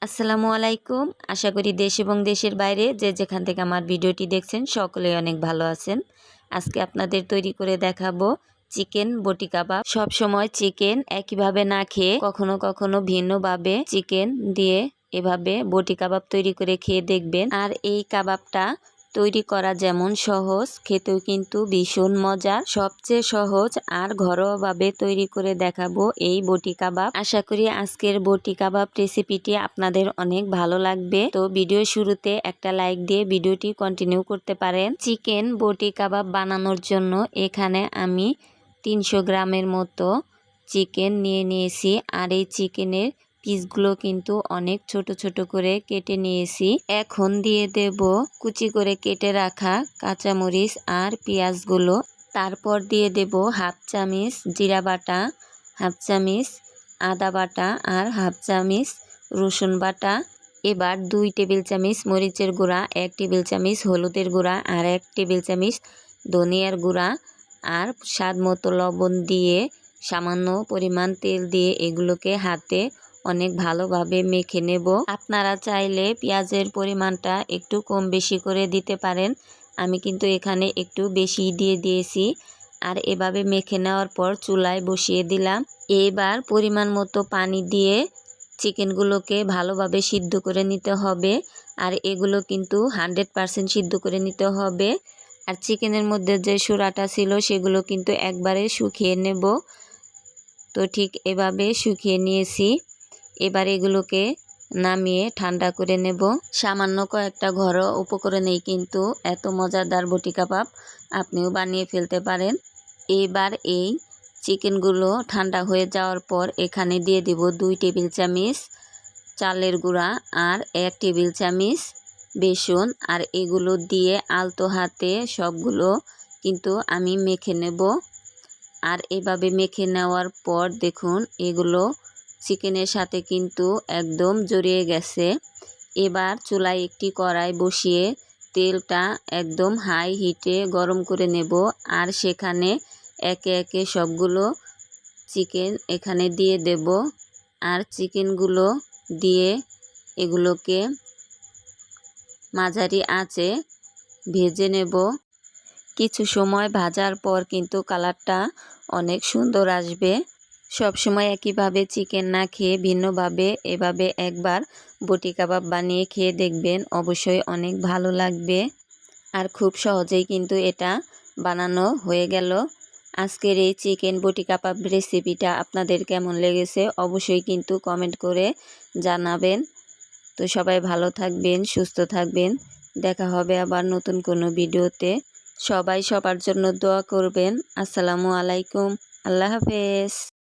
আসসালামু আলাইকুম। আশা করি দেশ এবং দেশের বাইরে যে যেখান থেকে আমার ভিডিওটি দেখছেন সকলেই অনেক ভালো আছেন। আজকে আপনাদের তৈরি করে দেখাবো চিকেন বটি কাবাব। সব সময় চিকেন একইভাবে না খেয়ে কখনো কখনো ভিন্নভাবে চিকেন দিয়ে এভাবে বটি কাবাব তৈরি করে খেয়ে দেখবেন। আর এই কাবাবটা তৈরি করা যেমন সহজ, খেতেও কিন্তু ভীষণ মজার। সবচেয়ে সহজ আর ঘরোয়াভাবে তৈরি করে দেখাবো এই বটি কাবাব। আশা করি আজকের বটি কাবাব রেসিপিটি আপনাদের অনেক ভালো লাগবে। তো ভিডিও শুরুতে একটা লাইক দিয়ে ভিডিওটি কন্টিনিউ করতে পারেন। চিকেন বটি কাবাব বানানোর জন্য এখানে আমি 300 গ্রামের মতো চিকেন নিয়ে নিয়েছি। আর এই চিকেনের পিসগুলো কিন্তু অনেক ছোট ছোট করে কেটে নিয়েছি। এখন দিয়ে দেব কুচি করে কেটে রাখা কাঁচামরিচ আর পেঁয়াজগুলো। তারপর দিয়ে দেব হাফ চামচ জিরা বাটা, হাফ চামচ আদা বাটা আর হাফ চামচ রসুন বাটা। এবার 2 টেবিল চামচ মরিচের গুঁড়া, 1 টেবিল চামচ হলুদের গুঁড়া আর 1 টেবিল চামচ ধনিয়ার গুঁড়া আর স্বাদ মতো লবণ দিয়ে সামান্য পরিমাণ তেল দিয়ে এগুলোকে হাতে অনেক ভালোভাবে মেখে নেব। আপনারা চাইলে পেঁয়াজের পরিমাণটা একটু কম বেশি করে দিতে পারেন। আমি কিন্তু এখানে একটু বেশি দিয়ে দিয়েছি। আর এভাবে মেখে নেওয়ার পর চুলায় বসিয়ে দিলাম। এবার পরিমাণ মতো পানি দিয়ে চিকেনগুলোকে ভালোভাবে সিদ্ধ করে নিতে হবে। আর এগুলো কিন্তু 100% সিদ্ধ করে নিতে হবে। আর চিকেনের মধ্যে যে সুরাটা ছিল সেগুলো কিন্তু একবারে শুকিয়ে নেব। তো ঠিক এভাবে শুকিয়ে নিয়েছি। এবার এগুলোকে নামিয়ে ঠান্ডা করে নেব। সামান্য কয়েকটা ঘরোয়া উপকরণেই কিন্তু এত মজাদার বটি কাবাব আপনিও বানিয়ে ফেলতে পারেন। এবার এই চিকেনগুলো ঠান্ডা হয়ে যাওয়ার পর এখানে দিয়ে দিব 2 টেবিল চামচ চালের গুঁড়া আর 1 টেবিল চামচ বেসন। আর এগুলো দিয়ে আলতো হাতে সবগুলো কিন্তু আমি মেখে নেব। আর এভাবে মেখে নেওয়ার পর দেখুন এগুলো চিকেনের সাথে কিন্তু একদম জড়িয়ে গেছে। এবার চুলায় একটি কড়াই বসিয়ে তেলটা একদম হাই হিটে গরম করে নেব। আর সেখানে একে একে সবগুলো চিকেন এখানে দিয়ে দেব। আর চিকেনগুলো দিয়ে এগুলোকে মাঝারি আঁচে ভেজে নেব। কিছু সময় ভাজার পর কিন্তু কালারটা অনেক সুন্দর আসবে। সব সময় একইভাবে চিকেন না খেয়ে ভিন্নভাবে এভাবে একবার বটি কাবাব বানিয়ে খেয়ে দেখবেন, অবশ্যই অনেক ভালো লাগবে। আর খুব সহজেই কিন্তু এটা বানানো হয়ে গেল। আজকের এই চিকেন বটি কাবাব রেসিপিটা আপনাদের কেমন লেগেছে অবশ্যই কিন্তু কমেন্ট করে জানাবেন। তো সবাই ভালো থাকবেন, সুস্থ থাকবেন। দেখা হবে আবার নতুন কোনো ভিডিওতে। সবাই সবার জন্য দোয়া করবেন। আসসালামু আলাইকুম। আল্লাহ হাফেজ।